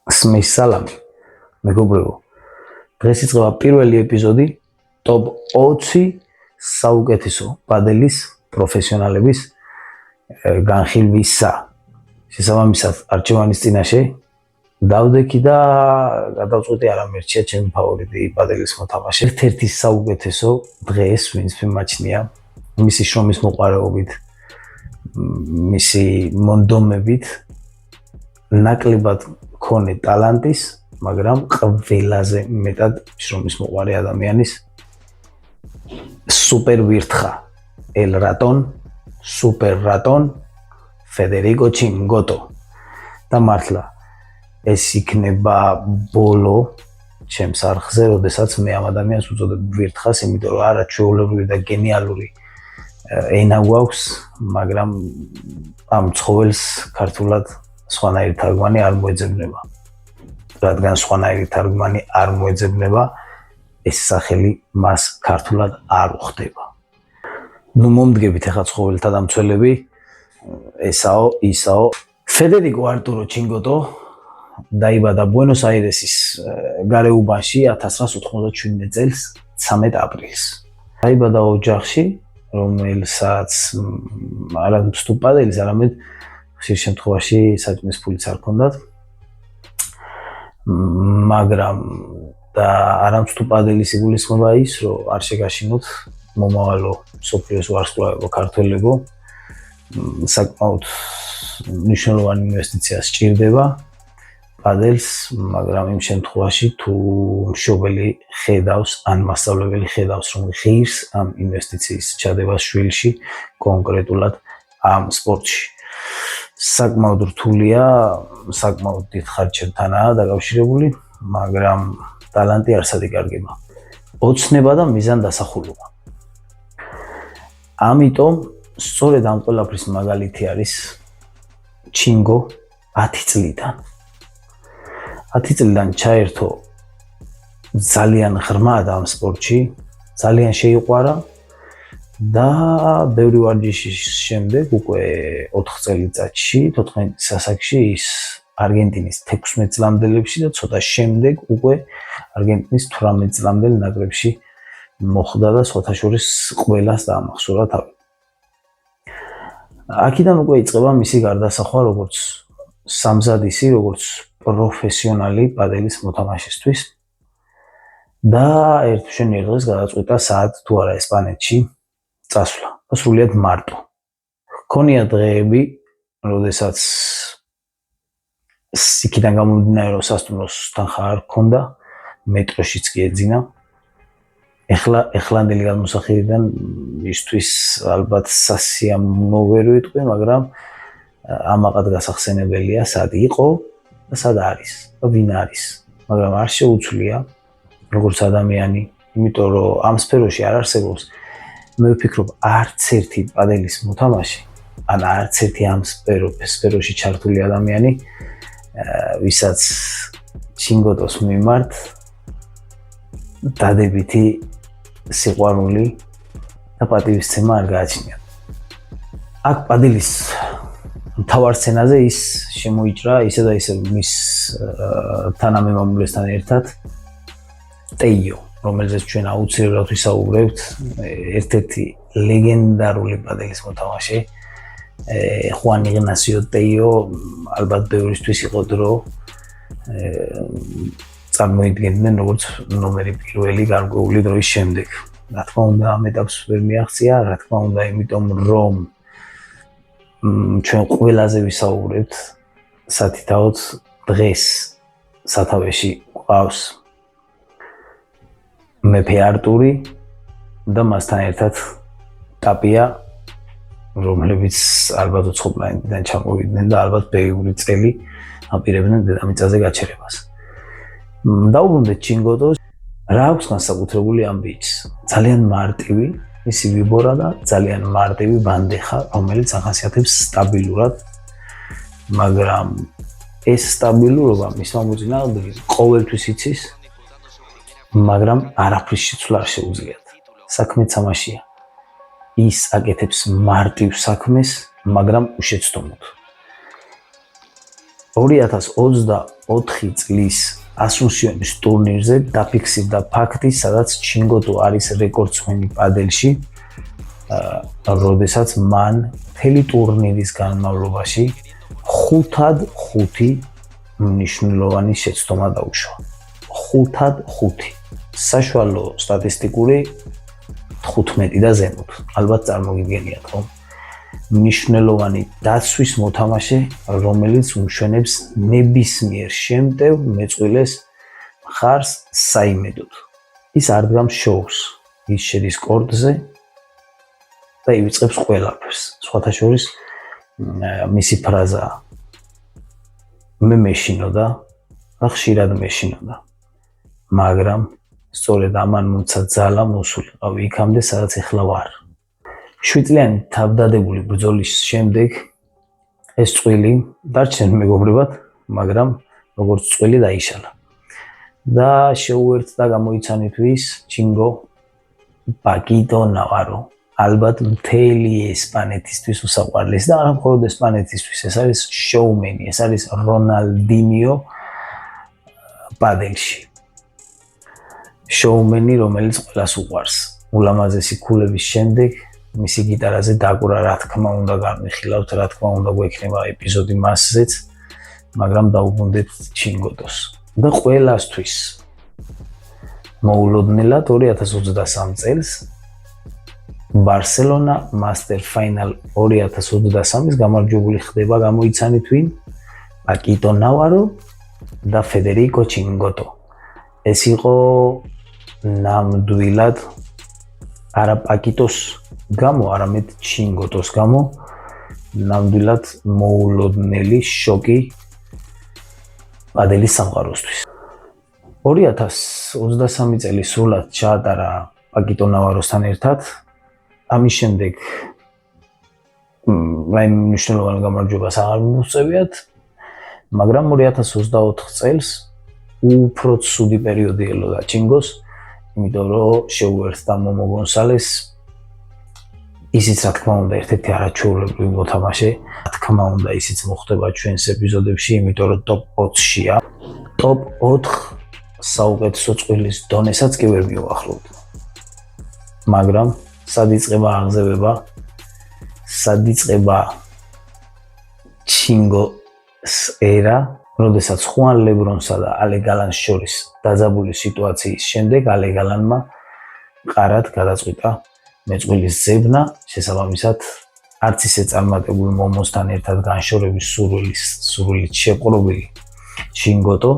Smith Salami, მეგობრებო. დღეს იწყება პირველი ეპიზოდი top 20 საუკეთესო პადელის პროფესიონალების განხილვისა. შესაბამისად, არჩევანის წინაშე დავდექი და გადავწყვიტე არამე რჩია ჩემი ფავორიტი პადელის მოთამაშე. ერთ-ერთი საუკეთესო დღეს ვინც მიმაჩნია მისი შრომის მოყარეობით, მისი მონდომებით, ნაკლებად მქონე ტალანტის, მაგრამ ყველაზე მეტად შრომის მოყარე ადამიანის სუპერ ვირთხა El Raton, Super Raton, Federico Chingotto. და მართლა ეს იქნება ბოლო ჩემს არხზე, როდესაც მე ამ ადამიანს უწოდებ ვირთხას, იმიტომ რომ არა ჩვეულებრივი და გენიალური ენა გვაქვს, მაგრამ ამ ცხოველს ქართულად სხვანაირი თარგმანი არ მოეძებნება. რადგან სხვანაირი თარგმანი არ მოეძებნება, ეს სახელი მას ქართულად არ უხდება. ნუ მომდგებით ახლა ცხოველთა დამცველები, ესაო, ისაო. Federico Arturo Chingotto დაიბადა ბუენოს აირესის გარეუბანში 1997 წელს 13 აპრილს. დაიბადა ოჯახში, რომელსაც არამედ თუ პადელის, არამედ ხშირ შემთხვევაში საჭმლის ფულიც არ ჰქონდათ. მაგრამ და არამედ თუ პადელის იგულისხმება ის, რომ არ შეგაშინოთ მომავალო მსოფლიოს ვარსკვლავებო ქართველებო, საკმაოდ მნიშვნელოვანი ინვესტიცია სჭირდება პადელს, მაგრამ იმ შემთხვევაში თუ მშობელი ხედავს, ან მასწავლებელი ხედავს, რომ ღირს ამ ინვესტიციის ჩადებას შვილში, კონკრეტულად ამ სპორტში. საკმაოდ რთულია, საკმაოდ დიდ ხარჯებთანაა დაკავშირებული, მაგრამ ტალანტი არსად იკარგება. ოცნება და მიზანდასახულობა. ამიტომ სწორედ ამ ყველაფრის მაგალითი არის ჩინგო 10 წლიდან. 10 წლიდან ჩაერთო ძალიან ღრმად ამ სპორტში, ძალიან შეიყვარა და ბევრი ვარჯიშის შემდეგ უკვე 4 წელიწადში, 14 სასაკში ის არგენტინის 16 წლამდელებში და ცოტა შემდეგ უკვე არგენტინის 18 წლამდელ ნაკრებში მოხვდა და სხვათა შორის ყველას დაამახსოვრა თავი. აქედან უკვე იწყება მისი გარდასახვა როგორც სამზადისი, როგორც პროფესიონალი პადელის მოთამაშისთვის და ერთ მშვენიერ დღეს გადაწყვიტა საათ თუ არა ესპანეთში წასვლა და სრულიად მარტო. ჰქონია დღეები, როდესაც იქიდან გამომდინარე რომ სასტუმროს თანხა არ ჰქონდა, მეტროშიც კი ეძინა. ეხლანდელი გადმოსახილიდან ისთვის ალბათ სასიამოვნო ვერ ვიტყვი, მაგრამ ამაყად გასახსენებელია სად იყო და სად არის და ვინ არის, მაგრამ არ შეუცვლია როგორც ადამიანი, იმიტომ რომ ამ სფეროში არ არსებობს, მე ვფიქრობ, არც ერთი პადელის მოთამაშე, ან არც ერთი ამ სფეროში ჩართული ადამიანი, ვისაც ჩინგოტოს მიმართ დადებითი სიყვარული და პატივისცემა არ გააჩნია. აქ პადელის მთავარ სცენაზე ის შემოიჭრა ისე და ისე მის თანამემამულესთან ერთად ტეიო, რომელზეც ჩვენ აუცილებლად ვისაუბრებთ, ერთ-ერთი ლეგენდარული პადელის მოთამაშე, ხუან იგნასიო ტეიო, ალბათ ბევრისთვის იყო დრო, წარმოიდგენდნენ როგორც ნომერი პირველი გარკვეული დროის შემდეგ. რა თქმა უნდა, ამ ეტაპს ვერ მიაღწია, რა თქმა უნდა, იმიტომ რომ ჩვენ ყველაზე ვისაუბრებთ სათითაოდ დღეს სათავეში ყავს მეფე არტური და მასთან ერთად ტაპია, რომლებიც ალბათ უცხოპლანეტიდან ჩამოვიდნენ და ალბათ ბევრი წელი აპირებდნენ დედამიწაზე გაჩერებას. დაუბრუნდეთ ჩინგოტოს, რა აქვს განსაკუთრებული ამ ბიჭს? ძალიან მარტივი მისი ვიბორა და ძალიან მარტივი ბანდეხა, რომელიც ახასიათებს სტაბილურად, მაგრამ ეს სტაბილურობა მის მოწინააღმდეგეს ყოველთვის იცის, მაგრამ არაფრის შეცვლა არ შეუძლიათ. საქმეც ამაშია. ის აკეთებს მარტივ საქმეს, მაგრამ უშეცდომოდ. 2024 წლის ასუნსიონის ტურნირზე დაფიქსირდა ფაქტი, სადაც ჩინგოტო არის რეკორდსმენი პადელში, როდესაც მან მთელი ტურნირის განმავლობაში 5-5 მნიშვნელოვანი შეცდომა დაუშვა. 5-5. საშუალო სტატისტიკური 15 და ზემოთ. ალბათ წარმოგიდგენიათ, ხო? მნიშვნელოვანი დაცვის მოთამაშე, რომელიც უშვენებს ნებისმიერ შემტევ მეწყვილეს მხარს საიმედოდ. ის არ დგამს შოუს, ის შედის კორტზე და ივიწყებს ყველაფერს. სხვათა შორის მისი ფრაზაა მე მეშინოდა და ხშირად მეშინოდა. მაგრამ სწორედ ამან მომცა ძალა მოსულიყავი იქამდე, სადაც ეხლა ვარ. 7 წლიანი თავდადებული ბრძოლის შემდეგ ეს წვილი დარჩენ მეგობრებად, მაგრამ როგორც წვილი დაიშალა. და შეუერთდა გამოიცანისთვის ჩინგო პაკიტო ნავარო. ალბათ მთელი ესპანეთისთვის უსაყვარლესი და არა მხოლოდ ესპანეთისთვის, ეს არის შოუმენი, ეს არის რონალდინიო პადელში. შოუმენი, რომელიც ყველას უყვარს. ულამაზესი ქულების შემდეგ მისი გიტარაზე დაკვრა, რა თქმა უნდა, გამიხილავთ, რა თქმა უნდა, გვექნება ეპიზოდი მასზეც, მაგრამ დაუბრუნდეთ ჩინგოტოს. და ყველასთვის მოულოდნელად 2023 წელს ბარსელონა მასტერ ფაინალ 2023-ის გამარჯვებული ხდება გამოიცანით ვინ? პაკიტო ნავარო და ფედერიკო ჩინგოტო. ეს იყო ნამდვილად არა პაკიტოს გამო, არამედ ჩინგოტოს გამო ნამდვილად მოულოდნელი შოკი პადელის სამყაროსთვის. 2023 წელი სრულად ჩაატარა პაკიტო ნავაროსთან ერთად. ამის შემდეგ რაიმე მნიშვნელოვანი გამარჯვებას აღარ მოუწევიათ, მაგრამ 2024 წელს უფრო ცუდი პერიოდი ელოდა ჩინგოს, იმიტომ რომ შეუერთდა მომო გონსალეს. ისიც რა თქმა უნდა ერთ-ერთი არაჩვეულებრივი მოთამაშე. რა თქმა უნდა ისიც მოხდება ჩვენს ეპიზოდებში, იმიტომ რომ top 20-შია. top 4 საუკეთესო წყვილის დონესაც კი ვერ მივახლოვთ. მაგრამ სად იწყება აღზევება? სად იწყება ჩინგოს ერა, როდესაც ხუან ლებრონსა და ალე გალანს შორის დაძაბული სიტუაციის შემდეგ ალე გალანმა მყარად გადაწყვიტა მეწყვილის ძებნა, შესაბამისად არც ისე წარმატებული მომოსთან ერთად განშორების სურვილით შეპყრობილი ჩინგოტო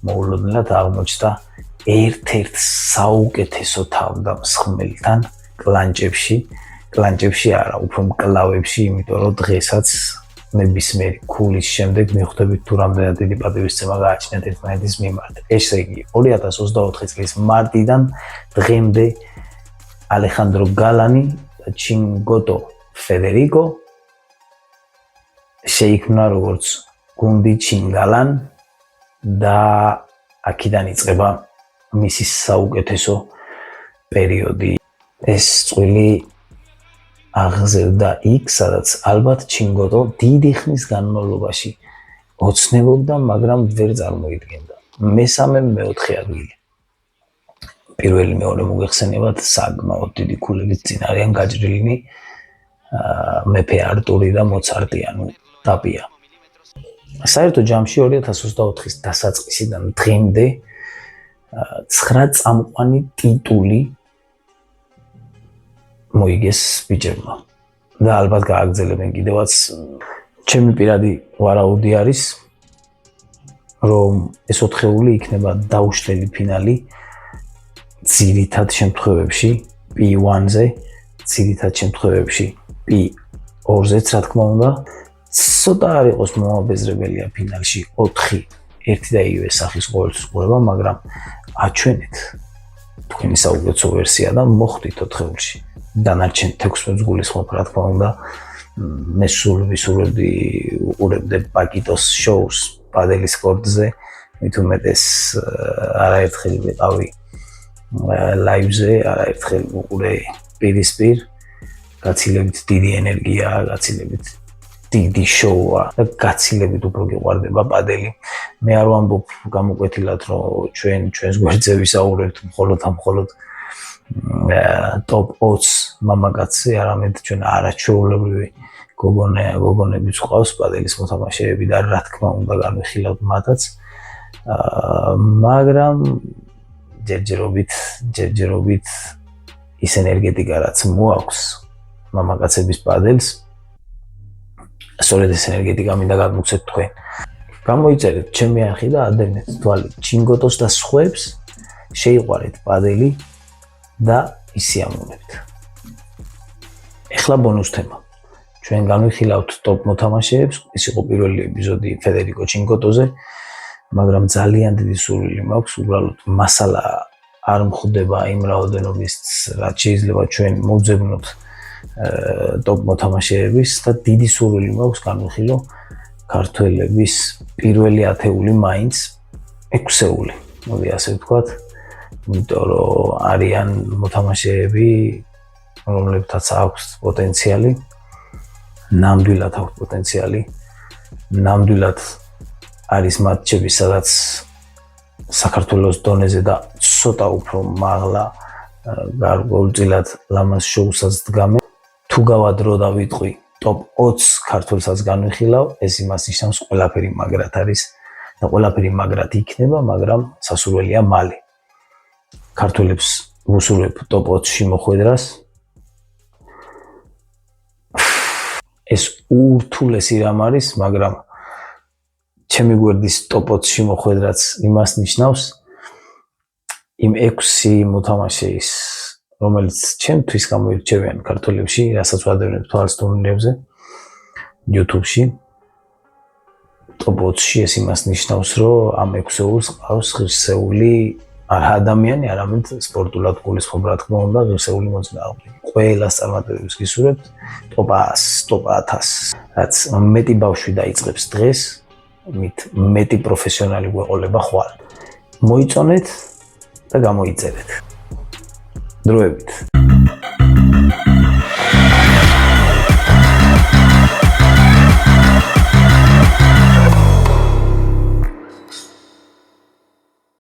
მოულოდნელად აღმოჩნდა ერთ-ერთ საუკეთესო თავდამსხმელთან კლანჭებში არა, უფრო მკლავებში, იმიტომ რომ დღესაც ნებისმიერი ქულის შემდეგ მივხვდებით თუ რამდენად დიდი პატივისცემა გააჩნიათ ერთმანეთის მიმართ. ესე იგი, 2024 წლის მარტიდან დღემდე ალეხანდრო გალანი და ჩინგოტო ფედერიკო შეიქმნა როგორც გუნდი ჩინგალან და აქედან იწყება მისი საუკეთესო პერიოდი. ეს წვილი აღზევდა იქ, სადაც ალბათ ჩინგოტო დიდი ხნის განმავლობაში ოცნებობდა, მაგრამ ვერ წარმოიდგენდა. მესამე, მეოთხე ადგილი. პირველი, მეორე მოგეხსენებათ, საკმაოდ დიდი ქულებით წინ არიან გაჭრილნი მეფე არტური და მოცარტიანი ტაპია. საერთო ჯამში 2024-ის დასაწყისიდან დღემდე 9 წამყვანი ტიტული მოიგეს ბიჭებმა და ალბათ გააგრძელებენ კიდევაც. ჩემი პირადი ვარაუდი არის, რომ ეს ოთხეული იქნება დაუშლელი ფინალი ძირითად შემთხვევებში P1-ზე, ძირითად შემთხვევებში P2-ზეც, რა თქმა უნდა. ცოტა არ იყოს მომაბეზრებელია ფინალში 4 ერთი და იგივე სახის ყოველთვის ყურება, მაგრამ აჩვენეთ თქვენი საუკეთესო ვერსია და მოხვდით ოთხეულში. დანარჩენ 16 გულისხმობ, რა თქმა უნდა. მე სულ ვისურვებდი უყურებდე პაკიტოს შოუს პადელის კორტზე, მით უმეტეს არაერთხელ ვიყავი ლაივზე, არაერთხელ ვუყურე პირისპირ, გაცილებით დიდი ენერგია, გაცილებით დიდი შოუა და გაცილებით უფრო გიყვარდება პადელი. მე არ ვამბობ გამოკვეთილად, რომ ჩვენს გვერდზე ვისაუბრებთ მხოლოდ top 20 მამაკაცი, არამედ ჩვენ არაჩვეულებრივი გოგონებიც ყავს პადელის მოთამაშეები და რა თქმა უნდა განვიხილავთ მათაც. მაგრამ ჯერჯერობით ის ენერგეტიკა რაც მოაქვს მამაკაცების პადელს, სწორედ ეს ენერგეტიკა მინდა გამოგცეთ თქვენ. გამოიწერეთ ჩემი არხი და ადევნეთ თვალით ჩინგოტოს და სხვებს, შეიყვარეთ პადელი და ისიამოვნებთ. ეხლა ბონუს თემა. ჩვენ განვიხილავთ ტოპ მოთამაშეებს, ეს იყო პირველი ეპიზოდი ფედერიკო ჩინგოტოზე, მაგრამ ძალიან დიდი სურვილი მაქვს, უბრალოდ მასალა არ მხვდება იმ რაოდენობის, რაც შეიძლება ჩვენ მოვძებნოთ ტოპ მოთამაშეების და დიდი სურვილი მაქვს განვიხილო ქართველების პირველი ათეული მაინც 6-ეული, მოდი ასე ვთქვათ, იმიტომ რომ არიან მოთამაშეები, რომლებთაც აქვს პოტენციალი, ნამდვილად აქვს პოტენციალი, ნამდვილად არის მატჩები, სადაც საქართველოს დონეზე და ცოტა უფრო მაღლა გარკვეულწილად ლამაზ შოუსაც დგამენ. თუ გავადრო და ვიტყვი top 20 ქართველსაც განვიხილავ, ეს იმას ნიშნავს ყველაფერი მაგრად არის და ყველაფერი მაგრად იქნება, მაგრამ სასურველია მალე. ქართველებს ვუსურვებ top 20-ში მოხვედრას. ეს ურთულესი რამ არის, მაგრამ ჩემი გვერდის top 20-ში მოხვედრაც იმას ნიშნავს, იმ 6 მოთამაშეის, რომელიც ჩემთვის გამოირჩევიან ქართველებში, რასაც ვადევნებ თვალს ტურნირებზე, YouTube-ში, top 20-ში ეს იმას ნიშნავს, რომ ამ 6-ეულს ყავს ღირსეული არა ადამიანი, არამედ სპორტულად გულისხმობ, რა თქმა უნდა, ღირსეული მოწინააღმდეგე. ყველას წარმატებებს გისურვებთ, top 100, top 1000, რაც მეტი ბავშვი დაიწყებს დღეს, მით მეტი პროფესიონალი გვეყოლება ხვალ. მოიწონეთ და გამოიწერეთ. დროებით.